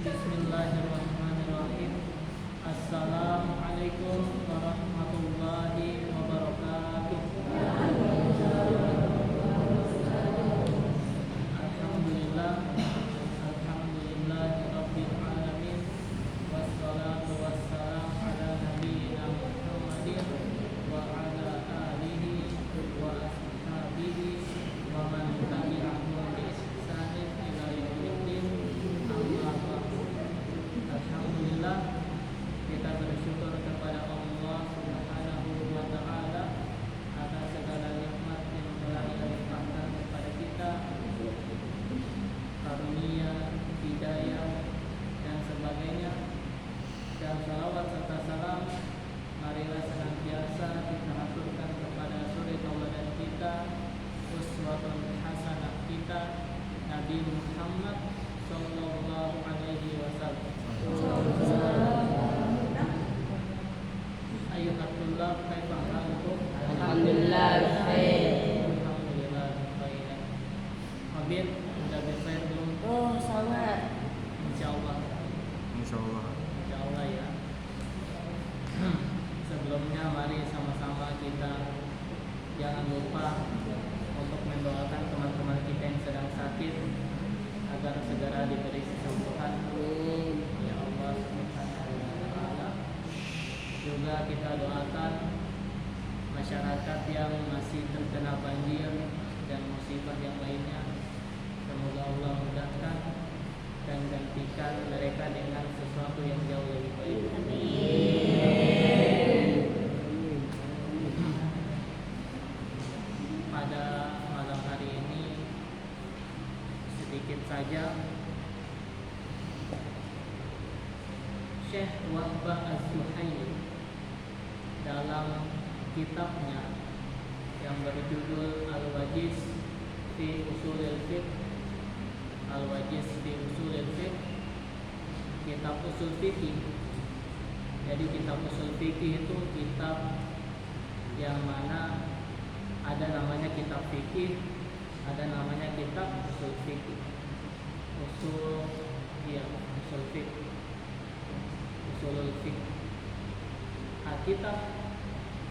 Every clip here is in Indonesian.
Bismillahirrahmanirrahim. Assalamualaikum warahmatullahi wabarakatuh. Alhamdulillah, alhamdulillahirabbil alamin. Wassalatu wassalamu ala nabiyyina Muhammadin wa ala alihi wa ashabihi wa man tabi'ahum bi ihsanin ila yaumiddin. Amma ba'du. Alhamdulillah, kita bersyukur kepada Allah Subhanahu wa taala atas segala nikmat yang telah Dia limpahkan kepada kita, karunia, hidayah dan sebagainya. Dan salawat serta salam marilah senantiasa kita haturkan kepada suri tauladan kita, uswatun hasanah kita, Nabi Muhammad sallallahu alaihi wasallam. Ayuhat tullab, kaifa halukum? Alhamdulillah khair. Alhamdulillah khair. Mabit, sudah berkhair belum? Oh, sangat. Insyaallah. Insyaallah. Insyaallah ya. Sebelumnya mari sama-sama kita jangan lupa untuk mendoakan teman-teman kita yang sedang sakit agar segera diberi kesembuhan. Amin. Ya Allah Subhanahu wa taala. Juga kita doakan masyarakat yang masih terkena banjir dan musibah yang lainnya. Semoga Allah mudahkan dan gantikan mereka dengan sesuatu yang jauh lebih baik. Pada malam hari ini sedikit saja Syekh Wahbah Az-Zuhaili dalam kitabnya yang berjudul Al-Wajiz fi Ushulil Fiqh, Al-Wajiz fi Ushulil Fiqh, kitab usul fikih. Jadi kitab usul fikih itu kitab yang mana ada namanya kitab fikih, ada namanya kitab usul fikih. Usul fikih, usulul fikih. Kitab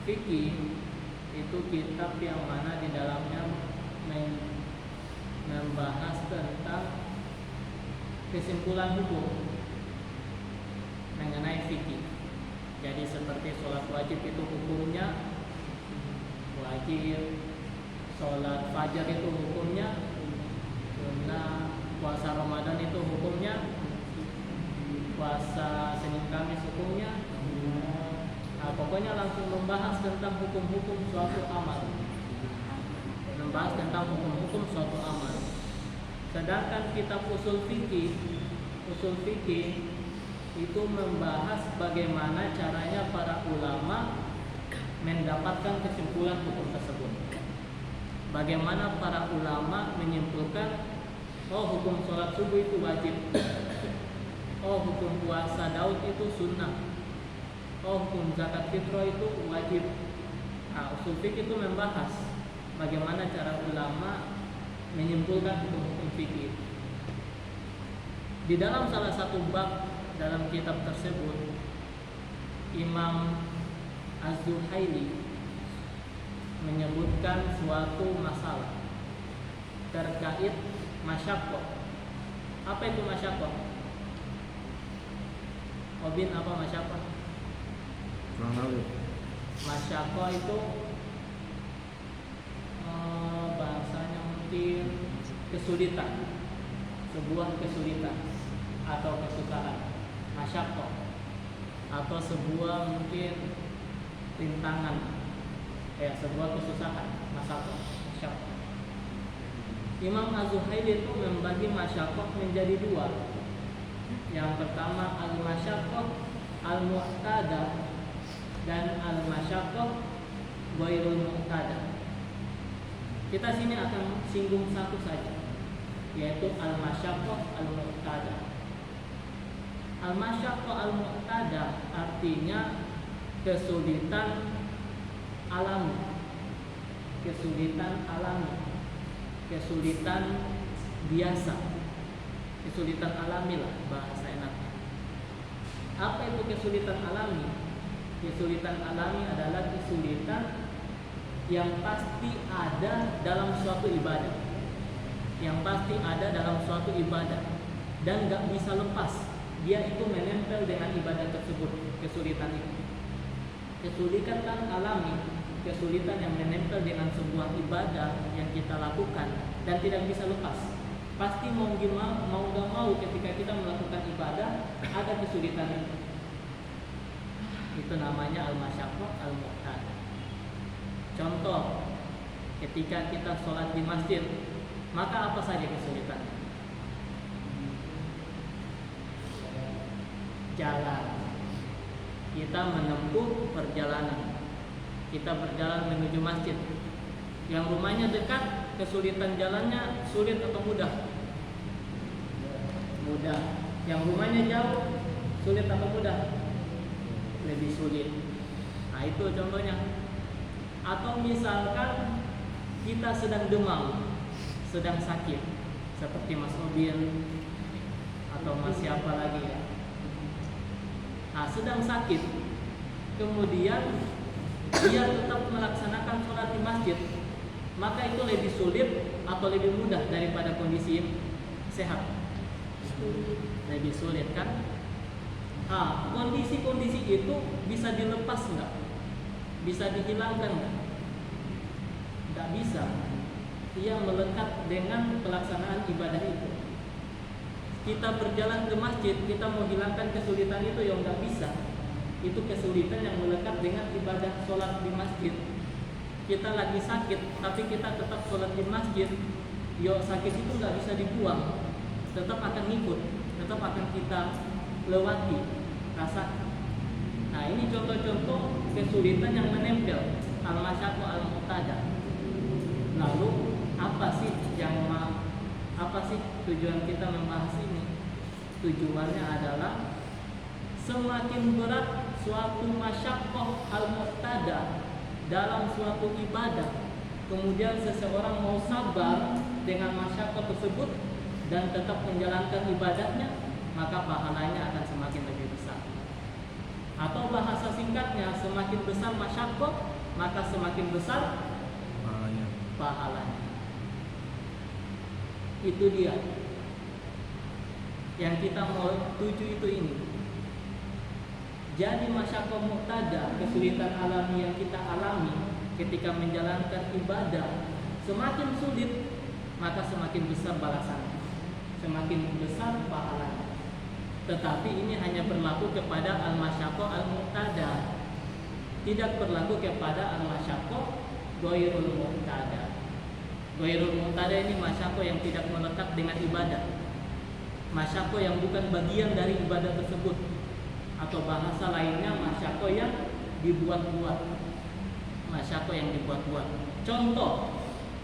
fikih itu kitab yang mana di dalamnya membahas tentang kesimpulan hukum mengenai fikih. Jadi seperti sholat wajib itu hukumnya wajib, sholat fajar itu hukumnya sunnah, puasa Ramadan itu hukumnya, puasa Senin Kamis hukumnya. Nah, pokoknya langsung membahas tentang hukum-hukum suatu amal, membahas tentang hukum-hukum suatu amal. Sedangkan kitab usul fikih itu membahas bagaimana caranya para ulama mendapatkan kesimpulan hukum tersebut. Bagaimana para ulama menyimpulkan, oh hukum sholat subuh itu wajib, oh hukum puasa Daud itu sunnah, oh hukum zakat fitrah itu wajib. Nah, usul fikih itu membahas bagaimana cara ulama menyimpulkan hukum-hukum fikih. Di dalam salah satu bab dalam kitab tersebut, Imam Az-Zuhaili menyebutkan suatu masalah terkait masyaqqah. Apa itu masyaqqah? Obin, apa masyaqqah? Kurang tahu. Masyaqqah itu bahasanya mungkin kesulitan, sebuah kesulitan atau kesusahan. Masyaqqah atau sebuah mungkin rintangan, sebuah kesusahan. Masyaqqah. Imam Az-Zuhaili itu membagi masyaqqah menjadi dua. Yang pertama al-masyaqqah al-mu'tadah dan al-masyaqqah ghairul mu'tadah. Kita sini akan singgung satu saja, yaitu al-masyaqqah al-mu'tadah. Al-masyaqqah al-mu'tadah artinya kesulitan alami, kesulitan biasa. kesulitan alami lah bahasa enaknya. Apa itu kesulitan alami? Kesulitan alami adalah kesulitan yang pasti ada dalam suatu ibadah, yang pasti ada dalam suatu ibadah dan nggak bisa lepas. Dia itu menempel dengan ibadah tersebut. Kesulitan itu, kesulitan alami, kesulitan yang menempel dengan sebuah ibadah yang kita lakukan dan tidak bisa lepas. Pasti mau gak mau ketika kita melakukan ibadah ada kesulitan itu. Itu namanya al-masyaqqah al-mu'tadah. Contoh, ketika kita sholat di masjid, maka apa saja kesulitannya? Jalan. Kita menempuh perjalanan. Kita berjalan menuju masjid. Yang rumahnya dekat, kesulitan jalannya sulit atau mudah? Mudah. Yang rumahnya jauh, sulit atau mudah? Lebih sulit. Nah, itu contohnya. Atau misalkan kita sedang demam, sedang sakit, seperti Mas Obin atau Mas siapa lagi ya. Nah, sedang sakit, kemudian dia tetap melaksanakan sholat di masjid, maka itu lebih sulit atau lebih mudah daripada kondisi sehat? Lebih sulit kan? Nah, kondisi-kondisi itu bisa dilepas nggak? Bisa dihilangkan nggak? Nggak bisa. Ia melekat dengan pelaksanaan ibadah itu. Kita berjalan ke masjid, kita mau hilangkan kesulitan itu yang nggak bisa. Itu kesulitan yang melekat dengan ibadah sholat di masjid. Kita lagi sakit, tapi kita tetap sholat di masjid. Yo, sakit itu nggak bisa dibuang, tetap akan ngikut, tetap akan kita lewati rasa. Nah, ini contoh-contoh kesulitan yang menempel, al-masyaqqah al-mu'tadah. Lalu apa sih tujuan kita membahas ini? Tujuannya adalah semakin berat suatu masyaqqah al-mu'tadah dalam suatu ibadah, kemudian seseorang mau sabar dengan masyaqqah tersebut dan tetap menjalankan ibadahnya, maka pahalanya akan semakin lebih besar. Atau bahasa singkatnya, semakin besar masyaqqah, maka semakin besar pahalanya. Itu dia yang kita mau tuju itu ini. Jadi masyaqqah mu'tadah, kesulitan alami yang kita alami ketika menjalankan ibadah, semakin sulit maka semakin besar balasannya, semakin besar pahalanya. Tetapi ini hanya berlaku kepada al-masyaqqah al-mu'tadah, tidak berlaku kepada al-masyaqqah ghairul mu'tadah. Ghairul mu'tadah ini masyaqqah yang tidak melekat dengan ibadah, masyaqqah yang bukan bagian dari ibadah tersebut, atau bahasa lainnya masyaqqah yang dibuat-buat. Masyaqqah yang dibuat-buat. Contoh,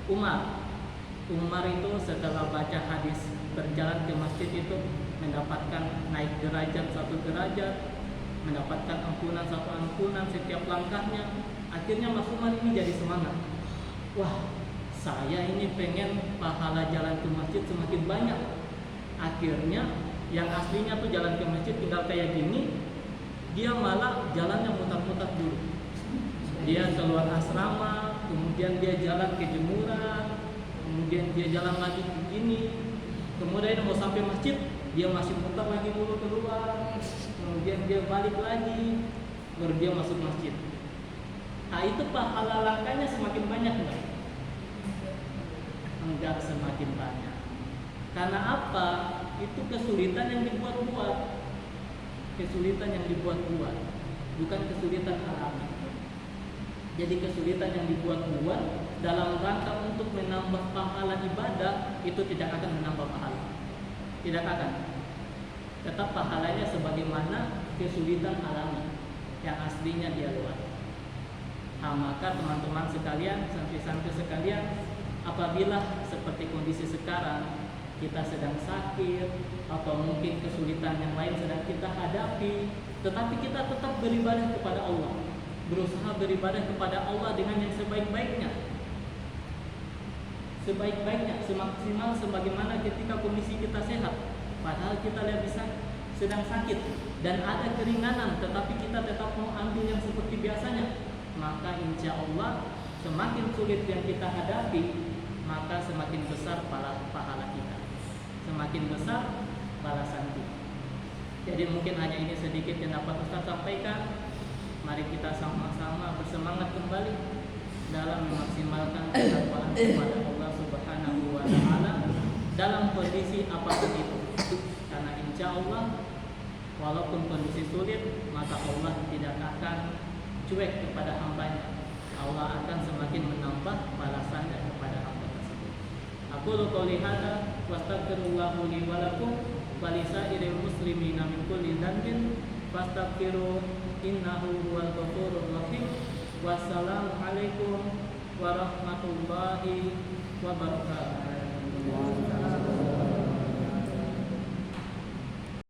Umar itu setelah baca hadis berjalan ke masjid itu mendapatkan naik derajat 1 derajat, mendapatkan ampunan 1 ampunan setiap langkahnya. Akhirnya Mas Umar ini jadi semangat. Wah, saya ini pengen pahala jalan ke masjid semakin banyak. Akhirnya yang aslinya tuh jalan ke masjid tinggal kayak gini, dia malah jalannya mutar-mutar dulu. Dia keluar asrama, kemudian dia jalan ke jemuran, kemudian dia jalan lagi begini, kemudian mau sampai masjid dia masih mutar lagi dulu keluar, kemudian dia balik lagi, baru dia masuk masjid. Nah, itu pahala langkahnya semakin banyak enggak? Enggak semakin banyak. Karena apa? Itu kesulitan yang dibuat-buat. Kesulitan yang dibuat-buat, bukan kesulitan alami. Jadi kesulitan yang dibuat-buat dalam rangka untuk menambah pahala ibadah itu tidak akan menambah pahala. Tidak akan. Tetap pahalanya sebagaimana kesulitan alami yang aslinya dia lewat. Nah, maka teman-teman sekalian, santri-santri sekalian, apabila seperti kondisi sekarang kita sedang sakit atau mungkin kesulitan yang lain sedang kita hadapi, tetapi kita tetap beribadah kepada Allah, berusaha beribadah kepada Allah dengan yang sebaik-baiknya, semaksimal sebagaimana ketika kondisi kita sehat. padahal kita lihat bisa sedang sakit dan ada keringanan, tetapi kita tetap mau ambil yang seperti biasanya, maka insya Allah semakin sulit yang kita hadapi, maka semakin besar pahala kita, semakin besar balasan kita. Jadi mungkin hanya ini sedikit yang dapat Ustaz sampaikan. Mari kita sama-sama bersemangat kembali dalam memaksimalkan ketakwaan kepada Allah Subhanahu wa Ta'ala dalam kondisi apapun itu. Karena insya Allah walaupun kondisi sulit, maka Allah tidak akan cuek kepada hambanya. Allah akan semakin menambah balasannya kepada hamba tersebut. Aku qouli hadza wastaghfirullahu li wa lakum wa lisairil muslimina min kulli dhanbin fastaghfiru innahu huwal ghafurur rahim. Wassalamu alaikum warahmatullahi wabarakatuh.